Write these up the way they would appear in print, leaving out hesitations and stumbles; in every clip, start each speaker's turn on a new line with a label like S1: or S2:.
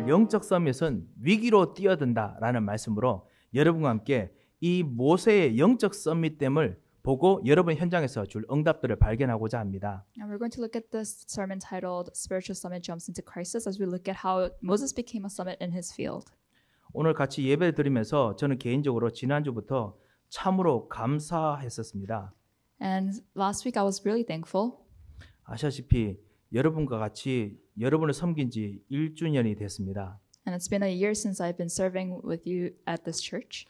S1: 오늘 영적 서밋은 위기로 뛰어든다라는 말씀으로 여러분과 함께 이 모세의 영적 서밋됨을 보고 여러분 현장에서 줄 응답들을 발견하고자 합니다.
S2: And we're going to look at this sermon titled Spiritual Summit Jumps into Crisis as we look at how Moses became a summit in his field.
S1: 오늘 같이 예배를 드리면서 저는 개인적으로 지난주부터 참으로 감사했었습니다.
S2: And last week I was really thankful.
S1: 아시다시피 여러분과 같이 여러분을 섬긴 지 1주년이 됐습니다.
S2: And it's been a year since I've been serving with you at this church.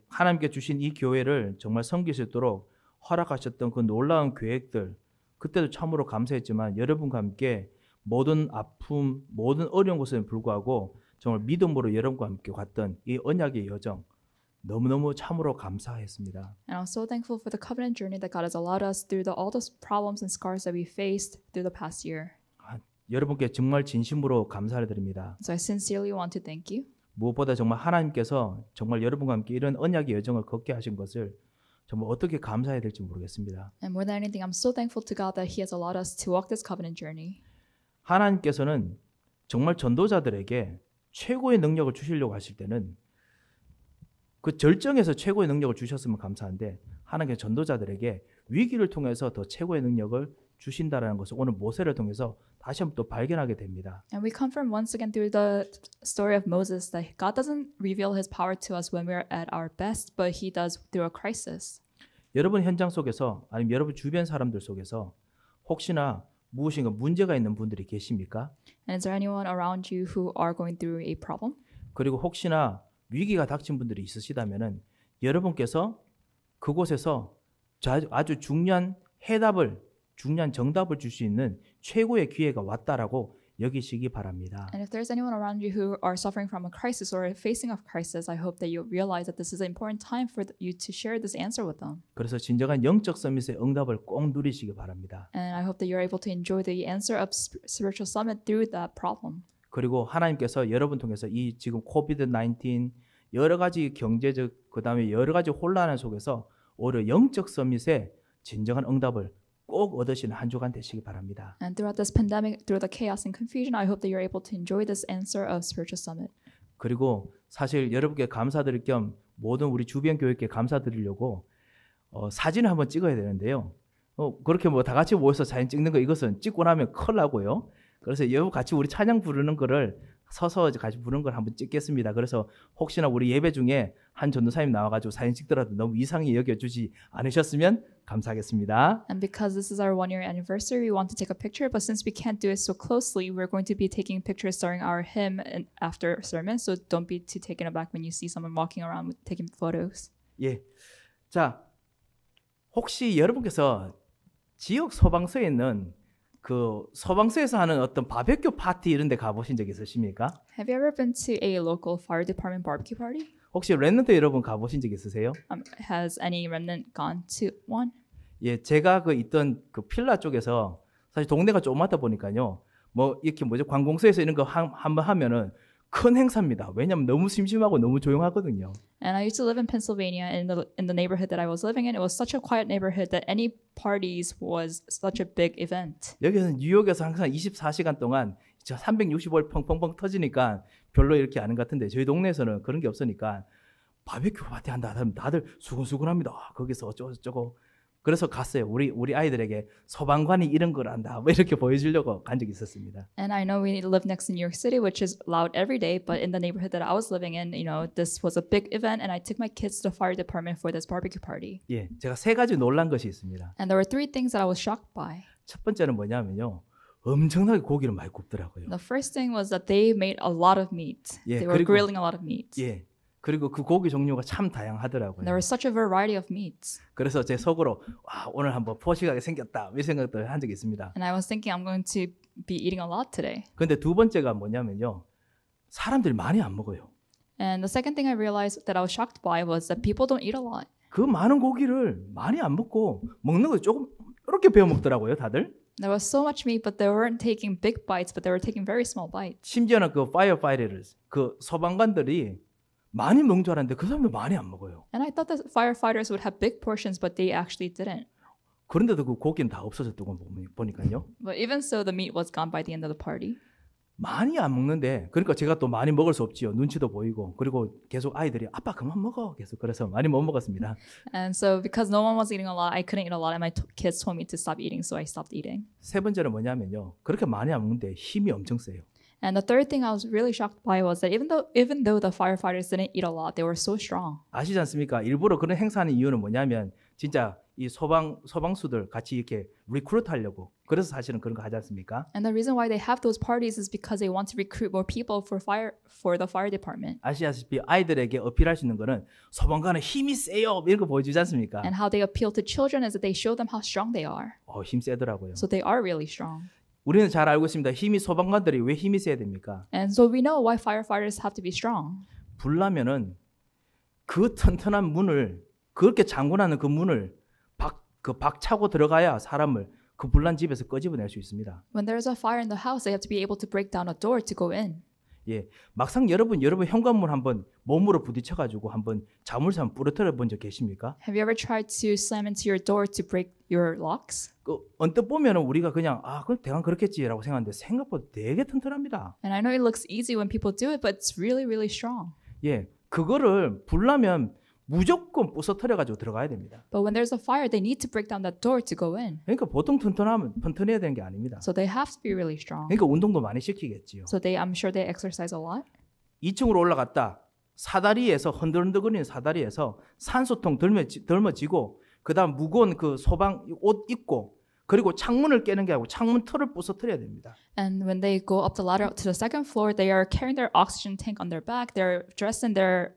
S1: 하나님께 주신 이 교회를 정말 섬길 수 있도록 허락하셨던 그 놀라운 계획들, 그때도 참으로 감사했지만 여러분과 함께 모든 아픔, 모든 어려운 것에는 불구하고 정말 믿음으로 여러분과 함께 갔던 이 언약의 여정, 너무너무 참으로 감사했습니다.
S2: And I'm so thankful for the covenant journey that God has allowed us through all those problems and scars that we faced through the past year.
S1: 여러분께 정말 진심으로 감사를 드립니다.
S2: So I sincerely want to thank you.
S1: 무엇보다 정말 하나님께서 정말 여러분과 함께 이런 언약의 여정을 걷게 하신 것을 정말 어떻게 감사해야 될지 모르겠습니다.
S2: And more than anything, I'm so thankful to God that He has allowed us to walk this covenant journey.
S1: 하나님께서는 정말 전도자들에게 최고의 능력을 주시려고 하실 때는 그 절정에서 최고의 능력을 주셨으면 감사한데 하나님께서 전도자들에게 위기를 통해서 더 최고의 능력을 주신다라는 것을 오늘 모세를 통해서 다시 한번 또 발견하게 됩니다.
S2: And we confirm once again through the story of Moses that God doesn't reveal His power to us when we're at our best, but He does through a crisis.
S1: 여러분 현장 속에서 아니면 여러분 주변 사람들 속에서 혹시나 무엇인가 문제가 있는 분들이 계십니까?
S2: And is there anyone around you who are going through a problem?
S1: 그리고 혹시나 위기가 닥친 분들이 있으시다면은 여러분께서 그곳에서 아주 중요한 해답을 중요한 정답을 줄 수 있는 최고의 기회가 왔다라고 여기시기 바랍니다.
S2: And if there's anyone around you who are suffering from a crisis or facing a crisis, I hope that you realize that this is an important time for you to share this answer with them.
S1: 그래서 진정한 영적 서밋의 응답을 꼭 누리시기 바랍니다.
S2: And I hope that you're able to enjoy the answer of Spiritual Summit through that problem.
S1: 그리고 하나님께서 여러분 통해서 이 지금 코비드-19 여러 가지 경제적 그다음에 여러 가지 혼란 속에서 오히려 영적 서밋의 진정한 응답을 꼭 얻으시는 한 주간 되시기 바랍니다.
S2: And throughout this pandemic, through the chaos and confusion, I hope that you're able to enjoy this answer of Spiritual Summit.
S1: 그리고 사실 여러분께 감사드릴 겸 모든 우리 주변 교회께 감사드리려고 사진을 한번 찍어야 되는데요. 그렇게 뭐 다 같이 모여서 사진 찍는 거 이것은 찍고 나면 큰일 나고요. 그래서 여러분 같이 우리 찬양 부르는 거를 서서 같이 부르는 걸 한번 찍겠습니다. 그래서 혹시나 우리 예배 중에 한 전도사님 나와가지고 사진 찍더라도 너무 이상히 여겨주지 않으셨으면 감사하겠습니다.
S2: And because this is our 1-year anniversary, we want to take a picture, but since we can't do it so closely, we're going to be taking pictures during our hymn and after sermon, so don't be too taken aback when you see someone walking around with taking photos.
S1: 예, 자, 혹시 여러분께서 지역 소방서에 있는 그 소방서에서 하는 어떤 바베큐 파티 이런 데 가보신 적 있으십니까?
S2: Have you ever been to a local fire department barbecue party?
S1: 혹시 렘넌트 여러분 가보신 적 있으세요?
S2: Has any remnant gone to one?
S1: 예, 제가 그 있던 그 필라 쪽에서 사실 동네가 조그맣다 보니까요. 뭐 이렇게 뭐죠? 관공서에서 이런 거 한번 하면은 큰 행사입니다. 왜냐면 너무 심심하고 너무 조용하거든요.
S2: And I used to live in Pennsylvania in the neighborhood that I was living in. It was such a quiet neighborhood that any parties was such a big event.
S1: 여기는 뉴욕에서 항상 24시간 동안 365일 펑펑펑 터지니까 별로 이렇게 아는 것 같은데 저희 동네에서는 그런 게 없으니까 바베큐 파티 한다 하면 다들 수근수근합니다. 거기서 어쩌고 그래서 갔어요. 우리 아이들에게 소방관이 이런 걸 한다. 뭐 이렇게 보여주려고 간 적이 있었습니다.
S2: And I know we live next in New York City, which is loud every day. But in the neighborhood that I was living in, you know, this was a big event, and I took my kids to the fire department for this barbecue party.
S1: 예, 제가 세 가지 놀란 것이 있습니다.
S2: And there were 3 things that I was shocked by.
S1: 첫 번째는 뭐냐면요, 엄청나게 고기를 많이 굽더라고요.
S2: The first thing was that they made a lot of meat.
S1: 예,
S2: they were
S1: 그리고,
S2: grilling a lot of meat.
S1: 예. 그리고 그 고기 종류가 참 다양하더라고요.
S2: There was such a variety of meats.
S1: 그래서 제 속으로 와, 오늘 한번 포식하게 생겼다 이 생각들을 한 적이 있습니다.
S2: And I was thinking I'm going to be eating a lot today.
S1: 근데 두 번째가 뭐냐면요, 사람들이 많이 안 먹어요.
S2: And the second thing I realized that I was shocked by was that people don't eat a lot.
S1: 그 많은 고기를 많이 안 먹고 먹는 거 조금 이렇게 베어 먹더라고요, 다들.
S2: There was so much meat, but they weren't taking big bites, but they were taking very small bites.
S1: 심지어는 그 firefighters, 그 소방관들이 많이 먹는 줄 알았는데 그 사람들 많이 안 먹어요.
S2: And I thought that firefighters would have big portions, but they actually didn't.
S1: 그런데도 그 고기는 다 없어졌다고 보니까요.
S2: But even so, the meat was gone by the end of the party.
S1: 많이 안 먹는데 그러니까 제가 또 많이 먹을 수 없지요. 눈치도 보이고 그리고 계속 아이들이 아빠 그만 먹어 계속 그래서 많이 못 먹었습니다.
S2: And so because no one was eating a lot, I couldn't eat a lot, and my kids told me to stop eating, so I stopped eating.
S1: 세 번째는 뭐냐면요. 그렇게 많이 안 먹는데 힘이 엄청 세요.
S2: And the third thing I was really shocked by was that even though the firefighters didn't eat a lot, they were so strong.
S1: 아시지 않습니까? 일부러 그런 행사하는 이유는 뭐냐면 진짜 이 소방수들 같이 이렇게 리크루트 하려고 그래서 사실은 그런 거 하지 않습니까?
S2: And the reason why they have those parties is because they want to recruit more people for the fire department.
S1: 아시다시피 아이들에게 어필할 수 있는 거는 소방관은 힘이 세요 이런 거 보여주지 않습니까?
S2: And how they appeal to children is that they show them how strong they are.
S1: 힘 세더라고요.
S2: So they are really strong.
S1: 우리는 잘 알고 있습니다. 소방관들이 왜 힘이 세야 됩니까?
S2: And so we know why firefighters have to be strong.
S1: 불 나면은 그 튼튼한 문을 그렇게 잠궈놓는 그 문을 박차고 들어가야 사람을 그 불난 집에서 끄집어낼 수 있습니다.
S2: When there's a fire in the house, they have to be able to break down a door to go in.
S1: 예, 막상 여러분 현관문 한번 몸으로 부딪혀가지고 한번 자물쇠 한번 부러뜨려 본 적 계십니까?
S2: Have you ever tried to slam into your door to break your locks?
S1: 언뜻 보면은 우리가 그냥 그럼 대강 그렇겠지라고 생각하는데 생각보다 되게 튼튼합니다.
S2: And I know it looks easy when people do it, but it's really, really strong.
S1: 예, 그거를 불나면 무조건 부서뜨려가지고 들어가야 됩니다.
S2: But when there's a fire, they need to break down that door to go in.
S1: 그러니까 보통 튼튼해야 되는 게 아닙니다.
S2: So they have to be really strong.
S1: 그러니까 운동도 많이 시키겠지요.
S2: So I'm sure they exercise a lot.
S1: 2층으로 올라갔다. 사다리에서 흔들흔들거리는 사다리에서 산소통 덜머지고 그다음 무거운 그 소방 옷 입고 그리고 창문을 깨는 게 아니고 창문 털을 부서뜨려야 됩니다.
S2: And when they go up the ladder to the second floor, they are carrying their oxygen tank on their back. They're dressed in their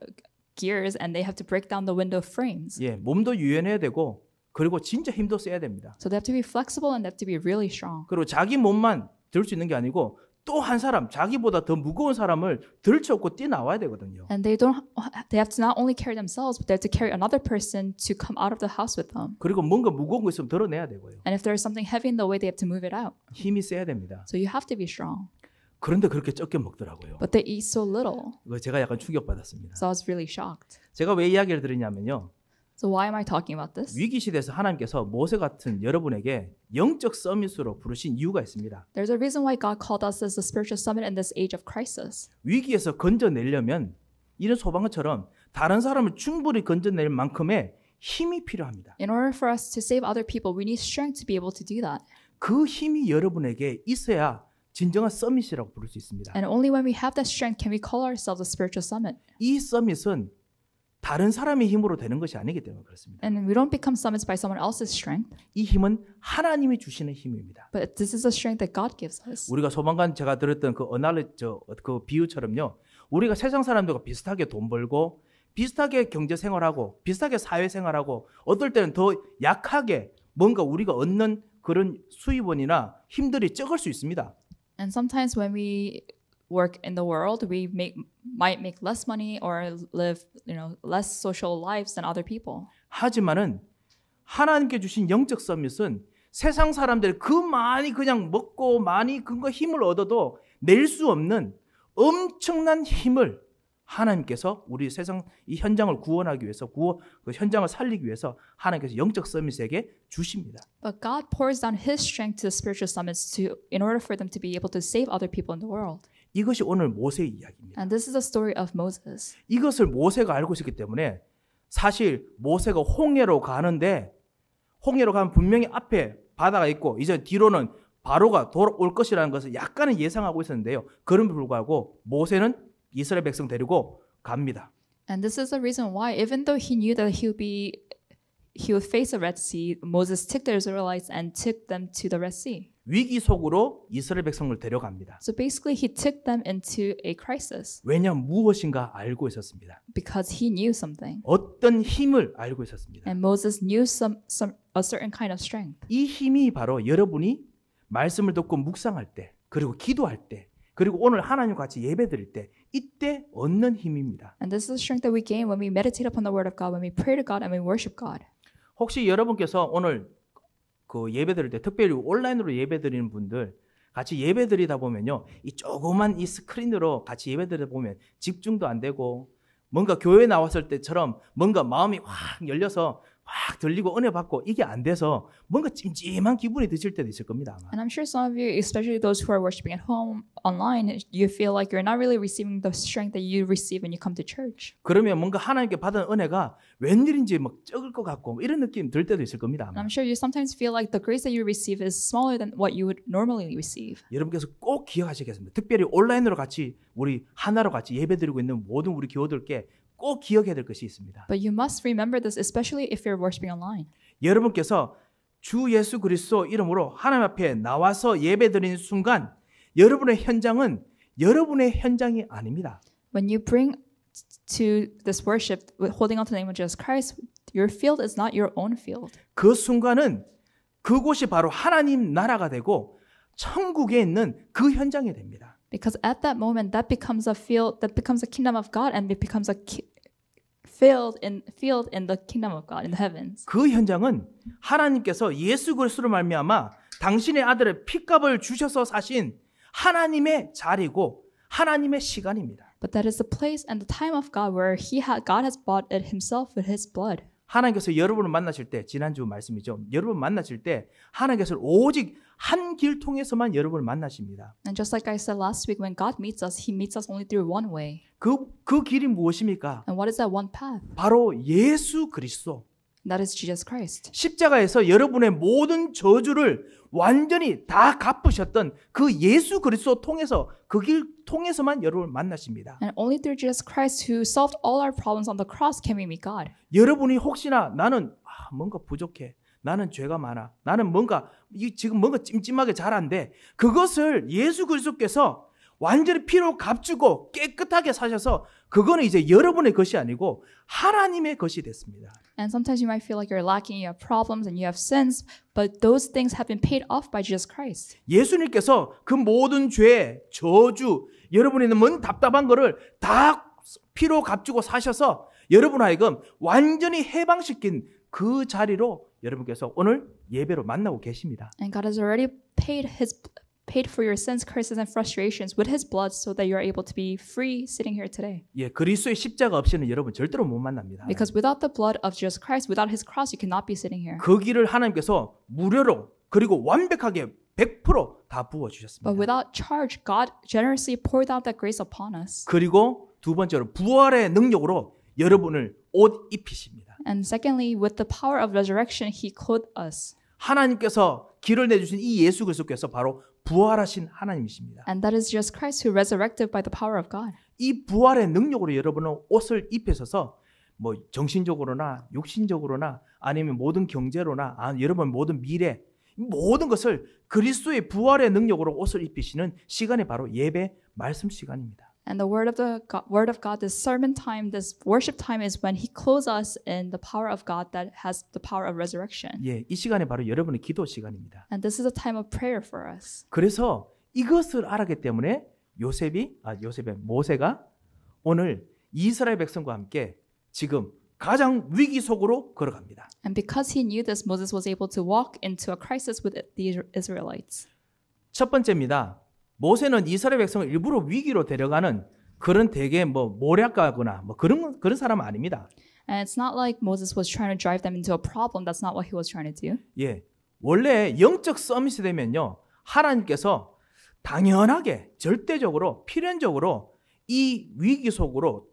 S2: gears and they have to break down the window frames.
S1: 예, 몸도 유연해야 되고 그리고 진짜 힘도 써야 됩니다.
S2: So they have to be flexible and they have to be really strong.
S1: 그리고 자기 몸만 들 수 있는 게 아니고 또 한 사람, 자기보다 더 무거운 사람을 들쳐업고 뛰어나와야 되거든요.
S2: And they have to not only carry themselves, but they have to carry another person to come out of the house with them.
S1: 그리고 뭔가 무거운 거 있으면 드러내야 되고요.
S2: And if there is something heavy in the way, they have to move it out.
S1: 힘이 세야 됩니다.
S2: So you have to be strong.
S1: 그런데 그렇게 적게 먹더라고요.
S2: But they eat so little.
S1: 이거 제가 약간 충격받았습니다.
S2: So I was really shocked.
S1: 제가 왜 이야기를 드리냐면요.
S2: So why am I talking about this?
S1: 위기 시대에서 하나님께서 모세 같은 여러분에게 영적 서밋으로 부르신 이유가 있습니다.
S2: There's a reason why God called us as a spiritual summit in this age of crisis.
S1: 위기에서 건져내려면 이런 소방관처럼 다른 사람을 충분히 건져낼 만큼의 힘이 필요합니다.
S2: In order for us to save other people, we need strength to be able to do that.
S1: 그 힘이 여러분에게 있어야 진정한 서밋이라고 부를 수 있습니다.
S2: And only when we have that strength can we call ourselves a spiritual summit.
S1: 이 서밋은 다른 사람의 힘으로 되는 것이 아니기 때문에 그렇습니다.
S2: And we don't become summits by someone else's strength,
S1: 이 힘은 하나님이 주시는 힘입니다.
S2: but this is a strength that God gives us.
S1: 우리가 소방관 제가 들었던 그 비유처럼요. 우리가 세상 사람들과 비슷하게 돈 벌고 비슷하게 경제 생활하고 비슷하게 사회 생활하고 어떨 때는 더 약하게 뭔가 우리가 얻는 그런 수입원이나 힘들이 적을 수 있습니다.
S2: And sometimes when we work in the world, we might make less money or live, less social lives than other people.
S1: 하지만은 하나님께 주신 영적 서밋은 세상 사람들이 그 많이 그냥 먹고 많이 그거 힘을 얻어도 낼 수 없는 엄청난 힘을 하나님께서 우리 세상 이 현장을 구원하기 위해서 그 현장을 살리기 위해서 하나님께서 영적 서밋에게 주십니다.
S2: But God pours down His strength to the spiritual summits in order for them to be able to save other people in the world.
S1: 이것이 오늘 모세의 이야기입니다.
S2: And this is the story of Moses.
S1: 이것을 모세가 알고 있었기 때문에 사실 모세가 홍해로 가면 분명히 앞에 바다가 있고 이제 뒤로는 바로가 돌아올 것이라는 것을 약간은 예상하고 있었는데요. 그럼에도 불구하고 모세는 이스라엘 백성 데리고 갑니다.
S2: And this is the reason why, even though he knew that he would face the Red Sea, Moses took the Israelites and took them to the Red Sea.
S1: 위기 속으로 이스라엘 백성을 데려갑니다.
S2: So basically, he took them into a crisis
S1: 왜냐하면 무엇인가 알고 있었습니다.
S2: because he knew something.
S1: 어떤 힘을 알고 있었습니다.
S2: And Moses knew a certain kind of strength.
S1: 이 힘이 바로 여러분이 말씀을 듣고 묵상할 때, 그리고 기도할 때, 그리고 오늘 하나님과 같이 예배드릴 때 이때 얻는 힘입니다.
S2: And this is the strength that we gain when we meditate upon the Word of God, when we pray to God and we worship God.
S1: 혹시 여러분께서 오늘 그 예배드릴 때 특별히 온라인으로 예배드리는 분들 같이 예배드리다 보면요. 이 조그만 이 스크린으로 같이 예배드리다 보면 집중도 안 되고 뭔가 교회 나왔을 때처럼 뭔가 마음이 확 열려서 막 들리고 은혜 받고 이게 안 돼서 뭔가 찜찜한 기분이 드실 때도 있을 겁니다. 아마.
S2: And I'm sure some of you, especially those who are worshiping at home online, you feel like you're not really receiving the strength that you receive when you come to church.
S1: 그러면 뭔가 하나님께 받은 은혜가 웬일인지 막 적을 것 같고 이런 느낌 들 때도 있을 겁니다.
S2: And
S1: 아마.
S2: I'm sure you sometimes feel like the grace that you receive is smaller than what you would normally receive.
S1: 여러분께서 꼭 기억하시겠습니다. 특별히 온라인으로 같이 우리 하나로 같이 예배드리고 있는 모든 우리 교우들께 꼭 기억해야 될 것이 있습니다.
S2: But you must remember this, especially if you're worshiping online.
S1: 여러분께서 주 예수 그리스도 이름으로 하나님 앞에 나와서 예배드리는 순간 여러분의 현장은 여러분의 현장이 아닙니다.
S2: When you bring to this worship, holding on to the name of Jesus Christ, your field is not your own field.
S1: 그 순간은 그곳이 바로 하나님 나라가 되고 천국에 있는 그 현장이 됩니다.
S2: Because at that moment, that becomes a field, that becomes a kingdom of God, and it becomes a field in the kingdom of God in the heavens.
S1: 그 현장은 하나님께서 예수 그리스도로 말미암아 당신의 아들의 피값을 주셔서 사신 하나님의 자리고 하나님의 시간입니다.
S2: But that is the place and the time of God where God has bought it Himself with His blood.
S1: 하나님께서 여러분을 만나실 때 지난주 말씀이죠. 여러분 만나실 때 하나님께서는 오직 한 길 통해서만 여러분을 만나십니다.
S2: And just like I said last week, when God meets us, He meets us only through one way.
S1: 그 길이 무엇입니까?
S2: And what is that one path?
S1: 바로 예수 그리스도.
S2: That is Jesus Christ.
S1: 십자가에서 여러분의 모든 저주를 완전히 다 갚으셨던 그 예수 그리스도 통해서 그 길 통해서만 여러분을 만나십니다.
S2: And only through Jesus Christ, who solved all our problems on the cross, can we meet God.
S1: 여러분이 혹시나 나는 뭔가 부족해. 나는 죄가 많아. 나는 뭔가 지금 뭔가 찜찜하게 잘 안 돼. 그것을 예수 그리스도께서 완전히 피로 값주고 깨끗하게 사셔서 그거는 이제 여러분의 것이 아니고 하나님의 것이 됐습니다.
S2: And sometimes you might feel like you're lacking, you have problems, and you have sins, but those things have been paid off by Jesus Christ.
S1: 예수님께서 그 모든 죄, 저주, 여러분이 있는 답답한 거를 다 피로 값주고 사셔서 여러분 하여금 완전히 해방시킨 그 자리로 여러분께서 오늘 예배로 만나고 계십니다.
S2: And God has already paid for your sins, curses, and frustrations with His blood so that you're able to be free sitting here today.
S1: 예, 그리스도의 십자가 없이는 여러분 절대로 못 만납니다.
S2: Because without the blood of Jesus Christ, without His cross, you cannot be sitting here.
S1: 그 길을 하나님께서 무료로 그리고 완벽하게 100%다 부어 주셨습니다.
S2: But without charge, God generously poured out that grace upon us.
S1: 그리고 두 번째로 부활의 능력으로 여러분을 옷 입히십니다.
S2: And secondly, with the power of resurrection, He clothed us.
S1: 하나님께서 길을 내주신 이 예수 그리스도께서 바로 부활하신 하나님이십니다.
S2: And that is Jesus Christ who resurrected by the power of God.
S1: 이 부활의 능력으로 여러분은 옷을 입히셔서 뭐 정신적으로나 육신적으로나 아니면 모든 경제로나 여러분 모든 미래 모든 것을 그리스도의 부활의 능력으로 옷을 입히시는 시간이 바로 예배 말씀 시간입니다.
S2: And the word of God, this sermon time, this worship time is when He clothes us in the power of God that has the power of resurrection.
S1: 예, 이 시간이 바로 여러분의 기도 시간입니다.
S2: And this is a time of prayer for us.
S1: 그래서 이것을 알았기 때문에 모세가 오늘 이스라엘 백성과 함께 지금 가장 위기 속으로 걸어갑니다.
S2: And because he knew this, Moses was able to walk into a crisis with the Israelites.
S1: 첫 번째입니다. 모세는 이스라엘 백성을 일부러 위기로 데려가는 그런 되게 모략가거나 그런 사람은 아닙니다.
S2: And it's not like Moses was trying to drive them into a problem. That's not what he was trying to do.
S1: 예, 원래 영적 서밋이 되면요, 하나님께서 당연하게 절대적으로 필연적으로 이 위기 속으로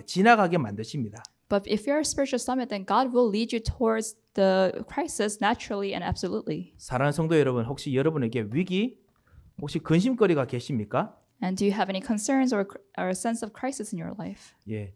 S1: 지나가게 만드십니다.
S2: But if you're a spiritual summit, then God will lead you towards the crisis naturally and absolutely.
S1: 사랑하는 성도 여러분, 혹시 여러분에게 혹시 근심거리가 계십니까?
S2: And do you have any concerns or a sense of crisis in your life?
S1: 예,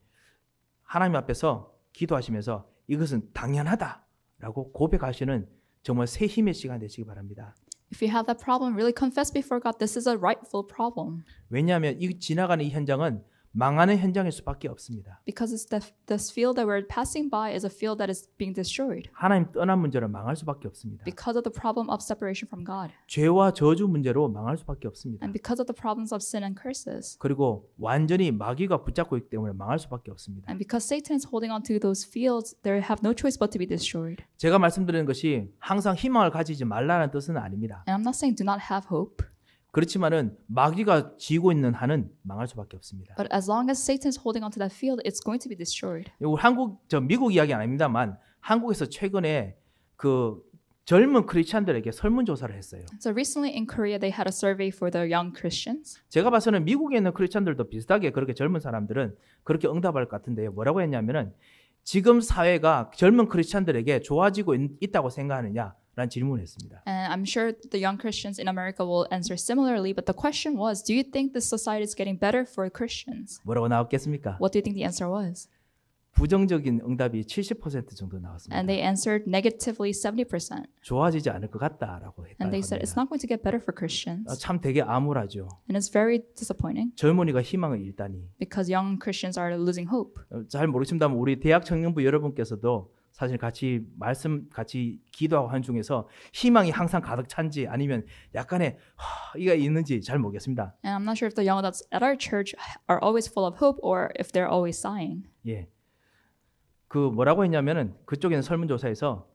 S1: 하나님 앞에서 기도하시면서 이것은 당연하다라고 고백하시는 정말 새 힘의 시간 되시기 바랍니다.
S2: If you have that problem, really confess before God, this is a rightful problem.
S1: 왜냐하면 지나가는 이 현장은 망하는 현장일 수밖에 없습니다.
S2: Because it's this field that we're passing by is a field that is being destroyed.
S1: 하나님 떠난 문제로 망할 수밖에 없습니다.
S2: Because of the problem of separation from God.
S1: 죄와 저주 문제로 망할 수밖에 없습니다.
S2: And because of the problems of sin and curses.
S1: 그리고 완전히 마귀가 붙잡고 있기 때문에 망할 수밖에 없습니다.
S2: And because Satan is holding on to those fields, they have no choice but to be destroyed.
S1: 제가 말씀드리는 것이 항상 희망을 가지지 말라는 뜻은 아닙니다.
S2: And I'm not saying do not have hope.
S1: 그렇지만은 마귀가 쥐고 있는 한은 망할 수밖에 없습니다.
S2: But as long as Satan is holding on to that field, it's going to be destroyed.
S1: 미국 이야기 아닙니다만 한국에서 최근에 그 젊은 크리스찬들에게 설문조사를 했어요.
S2: So recently in Korea, they had a survey for the young Christians.
S1: 제가 봐서는 미국에 있는 크리스찬들도 비슷하게 그렇게 젊은 사람들은 그렇게 응답할 것 같은데요. 뭐라고 했냐면은 지금 사회가 젊은 크리스찬들에게 좋아지고 있다고 생각하느냐라는 질문을 했습니다.
S2: And I'm sure the young Christians in America will answer similarly, but the question was, do you think the society is getting better for Christians?
S1: 뭐라고 나왔겠습니까?
S2: What do you think the answer was?
S1: 부정적인 응답이 70% 정도 나왔습니다.
S2: And they answered negatively 70%.
S1: 좋아지지 않을 것 같다라고
S2: And they
S1: 했다고
S2: said it's
S1: 합니다.
S2: not going to get better for Christians.
S1: 참 되게 암울하죠.
S2: And it's very disappointing
S1: 젊은이가 희망을 잃다니.
S2: because young Christians are losing hope.
S1: 잘 모르겠습니다만 우리 대학 청년부 여러분께서도 사실 같이 기도하고 한 중에서 희망이 항상 가득 찬지 아니면 약간의 이가 있는지 잘 모르겠습니다.
S2: And I'm not sure if the young adults at our church are always full of hope or if they're always sighing.
S1: 예. 그 뭐라고 했냐면은 그쪽에는 설문조사에서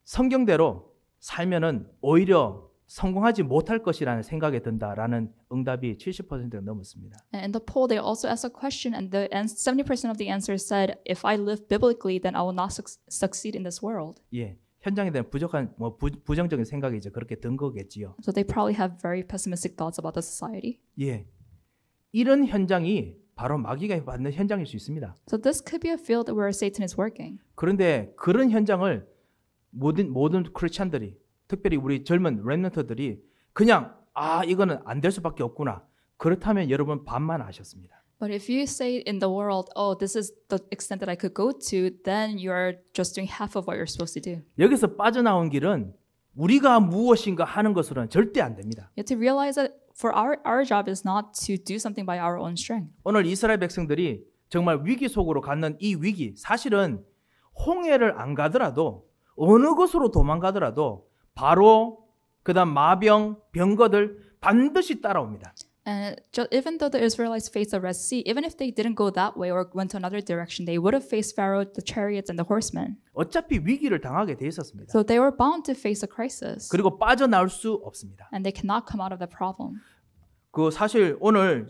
S1: 성경대로 살면은 오히려 성공하지 못할 것이라는 생각이 든다라는 응답이 70%가 넘었습니다.
S2: And in the poll, they also asked a question, and 70% of the answers said, "If I live biblically, then I will not succeed in this world."
S1: 예. 현장에 대한 부정적인 생각이 이제 그렇게 든 거겠지요.
S2: So they probably have very pessimistic thoughts about the society.
S1: 예. 이런 현장이 바로 마귀가 받는 현장일 수 있습니다.
S2: So this could be a field where Satan is working.
S1: 그런데 그런 현장을 모든 크리스찬들이 특별히 우리 젊은 렘넌트들이 그냥 이거는 안 될 수밖에 없구나. 그렇다면 여러분 반만하셨습니다.
S2: But if you say in the world, oh, this is the extent that I could go to, then you're just doing half of what you're supposed to do.
S1: 여기서 빠져나온 길은 우리가 무엇인가 하는 것으로는 절대 안 됩니다.
S2: You have to realize that for our job is not to do something by our own strength.
S1: 오늘 이스라엘 백성들이 정말 위기 속으로 갖는 이 위기, 사실은 홍해를 안 가더라도 어느 곳으로 도망가더라도 바로 그다음 마병, 병거들 반드시 따라옵니다.
S2: And even though the Israelites faced the Red Sea, even if they didn't go that way or went to another direction, they would have faced Pharaoh, the chariots, and the horsemen.
S1: 어차피 위기를 당하게 돼 있었습니다.
S2: So they were bound to face a crisis.
S1: 그리고 빠져나올 수 없습니다.
S2: And they cannot come out of the problem.
S1: 그 사실 오늘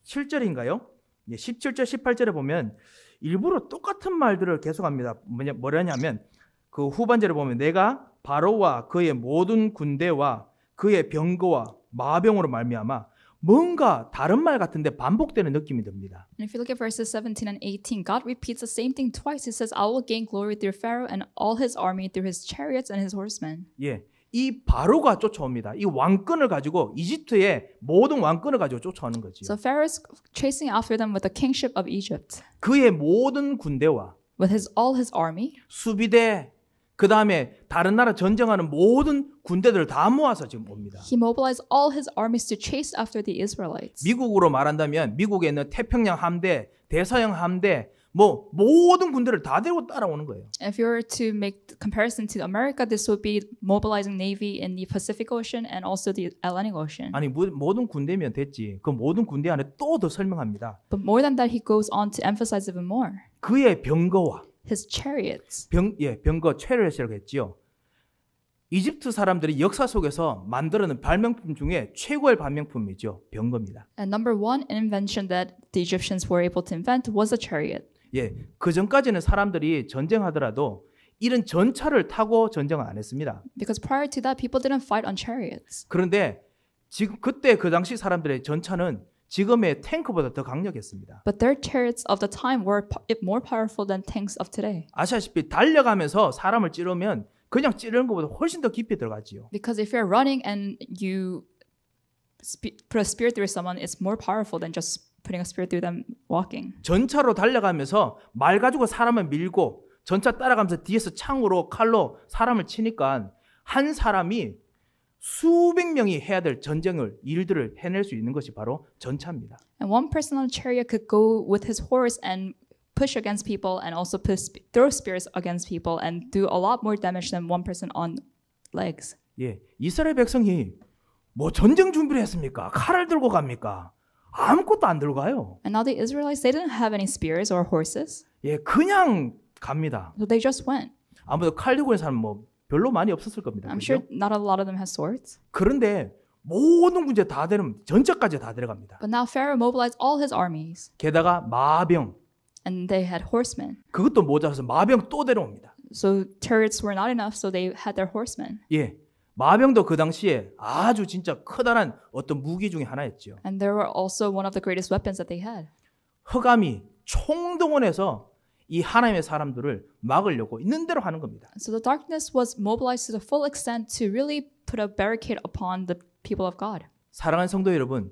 S1: 17절인가요? 17절, 18절에 보면 일부러 똑같은 말들을 계속합니다. 뭐냐면 그 후반절에 보면 내가 바로와 그의 모든 군대와 그의 병거와 마병으로 말미암아 뭔가 다른 말 같은데 반복되는 느낌이 듭니다.
S2: And if you look at verses 17 and 18, God repeats the same thing twice. He says, I will gain glory through Pharaoh and all his army, through his chariots and his horsemen.
S1: 예, 이 바로가 쫓아옵니다. 이 왕권을 가지고 이집트의 모든 왕권을 가지고 쫓아오는 거지요.
S2: So Pharaoh is chasing after them with the kingship of Egypt,
S1: 그의 모든 군대와
S2: with all his army,
S1: 수비대 그 다음에 다른 나라 전쟁하는 모든 군대들을 다 모아서 지금 옵니다.
S2: he mobilized all his armies to chase after the Israelites.
S1: 미국으로 말한다면 미국에 있는 태평양 함대, 대서양 함대, 모든 군대를 다 데리고 따라오는 거예요.
S2: If you were to make the comparison to America, this would be mobilizing navy in the Pacific Ocean and also the Atlantic Ocean.
S1: 아니 모든 군대면 됐지. 그 모든 군대 안에 또 더 설명합니다.
S2: But more than that, he goes on to emphasize even more.
S1: 그의 병거와
S2: His chariots.
S1: 병거 체르엣이라고 했지요. 이집트 사람들이 역사 속에서 만들어낸 발명품 중에 최고의 발명품이죠. 병거입니다.
S2: And number one invention that the Egyptians were able to invent was a chariot.
S1: 예, 그 전까지는 사람들이 전쟁하더라도 이런 전차를 타고 전쟁을 안 했습니다.
S2: Because prior to that, people didn't fight on chariots.
S1: 그런데 지금 그때 그 당시 사람들의 전차는 지금의 탱크보다 더 강력했습니다.
S2: But their chariots of the time were more powerful than tanks of today.
S1: 아시다시피 달려가면서 사람을 찌르면 그냥 찌르는 것보다 훨씬 더 깊이 들어가지요.
S2: Because if you're running and you put a spear through someone, it's more powerful than just putting a spear through them walking.
S1: 전차로 달려가면서 말 가지고 사람을 밀고 전차 따라가면서 뒤에서 창으로 칼로 사람을 치니까 한 사람이 수백 명이 해야 될 일들을 해낼 수 있는 것이 바로 전차입니다.
S2: And one person on a chariot could go with his horse and push against people and also throw spears against people and do a lot more damage than one person on legs.
S1: 예, 이스라엘 백성이 전쟁 준비를 했습니까? 칼을 들고 갑니까? 아무것도 안 들고 가요.
S2: And now the Israelites, they didn't have any spears or horses.
S1: 예, 그냥 갑니다.
S2: So they just went.
S1: 아무래도 칼 들고 있는 사람 별로 많이 없었을 겁니다.
S2: I'm
S1: 그렇죠?
S2: sure not a lot of them had swords.
S1: 그런데 모든 군대 전차까지 다 데려갑니다.
S2: But now Pharaoh mobilized all his armies.
S1: 게다가 마병,
S2: and they had horsemen.
S1: 그것도 모자라서 마병 또 데려옵니다.
S2: So chariots were not enough, so they had their horsemen.
S1: 예, 마병도 그 당시에 아주 진짜 커다란 어떤 무기 중에 하나였죠.
S2: And they were also one of the greatest weapons that they had.
S1: 흑암이 총동원해서 이 하나님의 사람들을 막으려고 있는 대로 하는 겁니다.
S2: So the darkness was mobilized to the full extent to really put a barricade upon the people of God.
S1: 사랑하는 성도 여러분,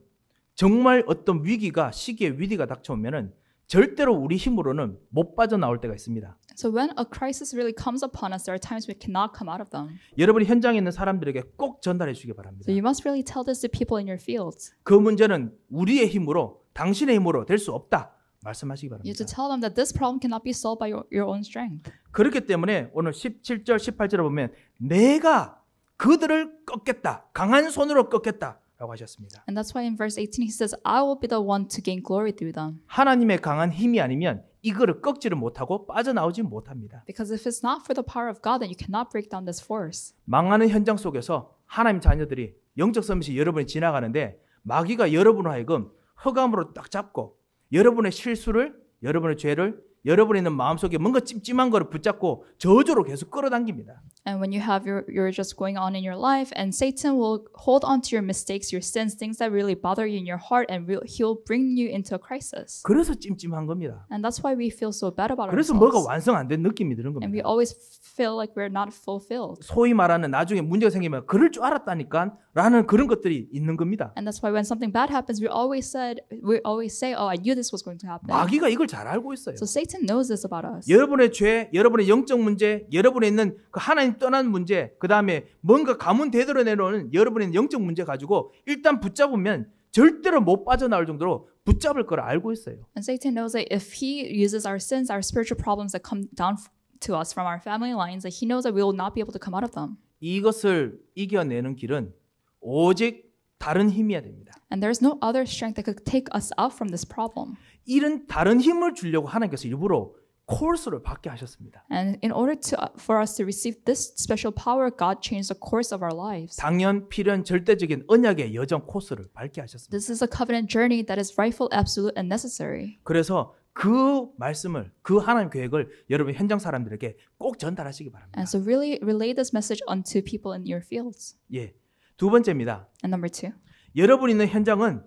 S1: 정말 어떤 위기가 시기에 위기가 닥쳐오면은 절대로 우리 힘으로는 못 빠져나올 때가 있습니다.
S2: So when a crisis really comes upon us, there are times we cannot come out of them.
S1: 여러분이 현장에 있는 사람들에게 꼭 전달해 주시기 바랍니다.
S2: So you must really tell this to people in your fields.
S1: 그 문제는 우리의 힘으로, 당신의 힘으로 될 수 없다 말씀하시기
S2: You have to
S1: 바랍니다.
S2: tell them that this problem cannot be solved by your own strength.
S1: 그렇기 때문에 오늘 17절, 18절에 보면 내가 그들을 꺾겠다, 강한 손으로 꺾겠다 라고 하셨습니다.
S2: And that's why in verse 18 he says, I will be the one to gain glory through them.
S1: 하나님의 강한 힘이 아니면 이거를 꺾지를 못하고 빠져나오지 못합니다.
S2: Because if it's not for the power of God, then you cannot break down this force.
S1: 망하는 현장 속에서 하나님 자녀들이 영적 서밋이 여러분이 지나가는데 마귀가 여러분을 하여금 흑암으로 딱 잡고 여러분의 실수를, 여러분의 죄를, 여러분이 있는 마음속에 뭔가 찜찜한 거를 붙잡고 저주로 계속 끌어당깁니다.
S2: And when you have you're just going on in your life, and Satan will hold on to your mistakes, your sins, things that really bother you in your heart, and he'll bring you into a crisis.
S1: 그래서 찜찜한 겁니다.
S2: And that's why we feel so bad about
S1: 그래서 뭐가
S2: ourselves.
S1: 완성 안 된 느낌이 드는
S2: And we
S1: 겁니다.
S2: always feel like we're not fulfilled.
S1: 소위 말하는 나중에 문제가 생기면 그럴 줄 알았다니까 라는 그런 것들이 있는 겁니다.
S2: And that's why when something bad happens, we always say, oh, I knew this was going to happen.
S1: 마귀가 이걸 잘 알고 있어요.
S2: So Satan knows this about us.
S1: 여러분의 죄, 여러분의 영적 문제, 여러분에 있는 그 하나님 떠난 문제, 그 다음에 뭔가 가문 대대로 내려오는 여러분의 영적 문제 가지고 일단 붙잡으면 절대로 못 빠져나올 정도로 붙잡을 걸 알고 있어요.
S2: And Satan knows that if he uses our sins, our spiritual problems that come down to us from our family lines, that he knows that we will not be able to come out of them.
S1: 이것을 이겨내는 길은 오직 다른 힘이어야 됩니다.
S2: And there's no other strength that could take us out from this problem.
S1: 이런 다른 힘을 주려고 하나님께서 일부러 코र्스를 받게 하셨습니다.
S2: And in order for us to receive this special power, God changed the course of our lives.
S1: 당연, 필연, 절대적인 언약의 여정 코스를 밟게 하셨습니다.
S2: This is a covenant journey that is rightful, absolute, and necessary.
S1: 그래서 그 말씀을, 그 하나님 계획을 여러분 현장 사람들에게 꼭 전달하시기 바랍니다.
S2: And so really relay this message onto people in your fields.
S1: 예, 두 번째입니다.
S2: And number 2.
S1: 여러분 있는 현장은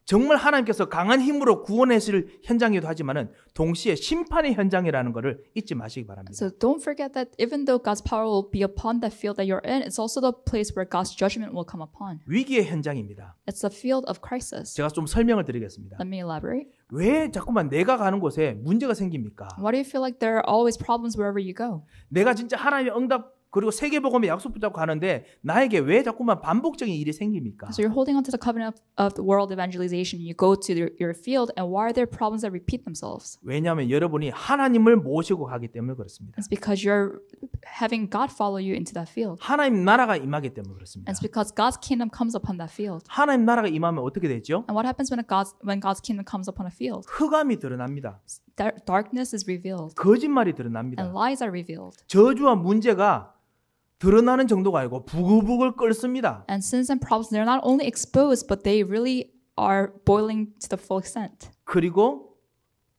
S1: 정말 하나님께서 강한 힘으로 구원하실 현장이기도 하지만은 동시에 심판의 현장이라는 것을 잊지 마시기 바랍니다.
S2: So don't forget that even though God's power will be upon that field that you're in, it's also the place where God's judgment will come upon.
S1: 위기의 현장입니다.
S2: It's the field of crisis.
S1: 제가 좀 설명을 드리겠습니다.
S2: Let me elaborate.
S1: 왜 자꾸만 내가 가는 곳에 문제가 생깁니까?
S2: Why do you feel like there are always problems wherever you go?
S1: 내가 진짜 하나님의 응답 그리고 세계복음의 약속 붙잡고 가는데 나에게 왜 자꾸만 반복적인 일이 생깁니까?
S2: So you're holding on to the covenant of the world evangelization. You go to your field, and why are there problems that repeat themselves?
S1: 왜냐하면 여러분이 하나님을 모시고 가기 때문에 그렇습니다.
S2: It's because you're having God follow you into that field.
S1: 하나님 나라가 임하기 때문에 그렇습니다.
S2: And it's because God's kingdom comes upon that field.
S1: 하나님 나라가 임하면 어떻게 되죠?
S2: And what happens when God's kingdom comes upon a field?
S1: 흑암이 드러납니다.
S2: Darkness is revealed,
S1: 거짓말이
S2: and
S1: 드러납니다.
S2: lies are revealed.
S1: 저주와 문제가 드러나는 정도가 아니고 부글부글 끓습니다.
S2: And sins and problems, they're not only exposed, but they really are boiling to the full extent.
S1: 그리고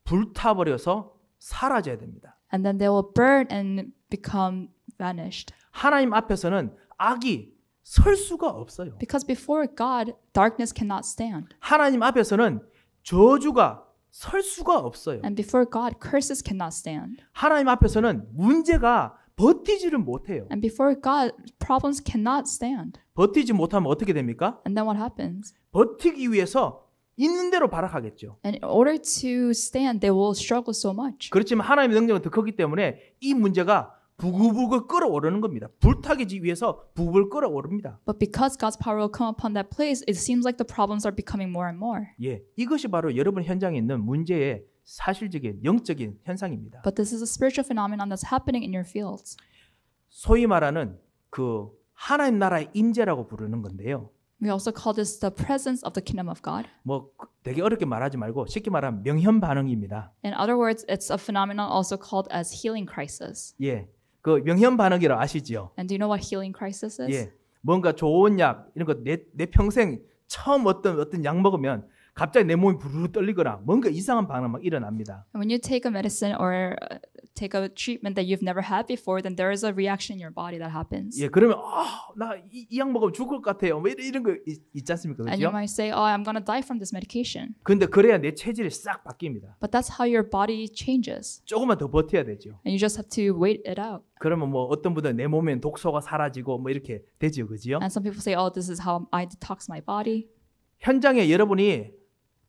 S1: 불타버려서 사라져야 됩니다.
S2: And then they will burn and become vanished.
S1: 하나님 앞에서는 악이 설 수가 없어요.
S2: Because before God, darkness cannot stand.
S1: 하나님 앞에서는 저주가 설 수가 없어요.
S2: And before God, curses cannot stand.
S1: 하나님 앞에서는 문제가 버티지를 못해요.
S2: And before God, problems cannot stand.
S1: 버티지 못하면 어떻게 됩니까?
S2: And then what happens?
S1: 버티기 위해서 있는 대로 발악하겠죠.
S2: And in order to stand, they will struggle so much.
S1: 그렇지만 하나님의 능력은 더 크기 때문에 이 문제가 부글부글 끓어오르는 겁니다. 불타기 위해서 부글 끓어오릅니다.
S2: But because God's power will come upon that place, it seems like the problems are becoming more and more.
S1: 예, 이것이 바로 여러분 현장에 있는 문제의 사실적인 영적인 현상입니다.
S2: But this is a spiritual phenomenon that's happening in your fields.
S1: 소위 말하는 그 하나님 나라의 임재라고 부르는 건데요.
S2: We also call this the presence of the kingdom of God.
S1: 뭐 되게 어렵게 말하지 말고 쉽게 말하면 명현 반응입니다.
S2: In other words, it's a phenomenon also called as healing crisis.
S1: 예, 그 명현 반응이라고 아시죠?
S2: And do you know what healing crisis is?
S1: 예, 뭔가 좋은 약 이런 거 내 평생 처음 어떤 약 먹으면 갑자기 내 몸이 부르르 떨리거나 뭔가 이상한 반응 막 일어납니다.
S2: And when you take a medicine or take a treatment that you've never had before, then there is a reaction in your body that happens.
S1: 예, 그러면 나 이 약 먹으면 죽을 것 같아요. 뭐 이런 거 있지 않습니까?
S2: And you
S1: 그렇죠?
S2: might say, oh, I'm going to die from this medication.
S1: 근데 그래야 내 체질이 싹 바뀝니다.
S2: But that's how your body changes.
S1: 조금만 더 버텨야 되죠.
S2: And you just have to wait it out.
S1: 그러면 뭐 어떤 분들은 내 몸엔 독소가 사라지고 뭐 이렇게 되죠. 그지요?
S2: And some people say, oh, this is how I detox my body.
S1: 현장에 여러분이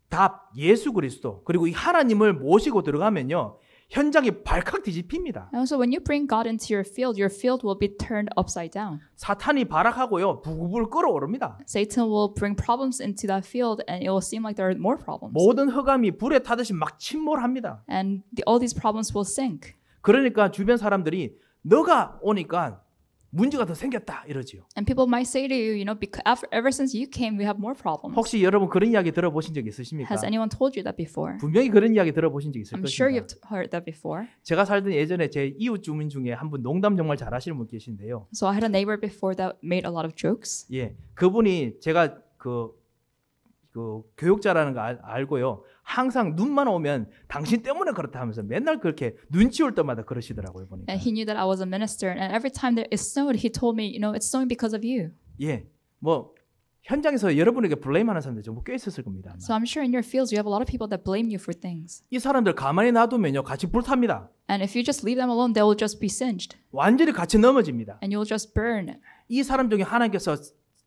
S1: 답 예수 그리스도 그리고 이 하나님을 모시고 들어가면요. 현장이 발칵 뒤집힙니다.
S2: And so when you bring God into your field will be turned upside down.
S1: 사탄이 발악하고요. 부글부글 끓어오릅니다.
S2: Satan will bring problems into that field and it will seem like there are more problems.
S1: 모든 흑암이 불에 타듯이 막 침몰합니다.
S2: And all these problems will sink.
S1: 그러니까 주변 사람들이 너가 오니까 문제가 더 생겼다 이러지요.
S2: And people might say to you, you know, because ever since you came, we have more problems.
S1: 혹시 여러분 그런 이야기 들어보신 적 있으십니까?
S2: Has anyone told you that before?
S1: 분명히 그런 이야기 들어보신 적 있을
S2: I'm sure
S1: 것입니다.
S2: you've heard that before.
S1: 제가 살던 예전에 제 이웃 주민 중에 한 분 농담 정말 잘하시는 분 계신데요.
S2: So I had a neighbor before that made a lot of jokes.
S1: 예, 그분이 제가 그 교육자라는 거 알고요. 항상 눈만 오면 당신 때문에 그렇다 하면서 맨날 그렇게 눈치 올 때마다 그러시더라고요 보니까.
S2: And he knew that I was a minister. And every time that it snowed, he told me, you know, it's snowing because of you.
S1: 예, 뭐 현장에서 여러분에게 블레임하는 사람들 전부 꽤 있었을 겁니다. 아마.
S2: So I'm sure in your fields, you have a lot of people that blame you for things.
S1: 이 사람들 가만히 놔두면요 같이 불탑니다.
S2: And if you just leave them alone, they will just be singed.
S1: 완전히 같이 넘어집니다.
S2: And you'll just burn.
S1: 이 사람 중에 하나님께서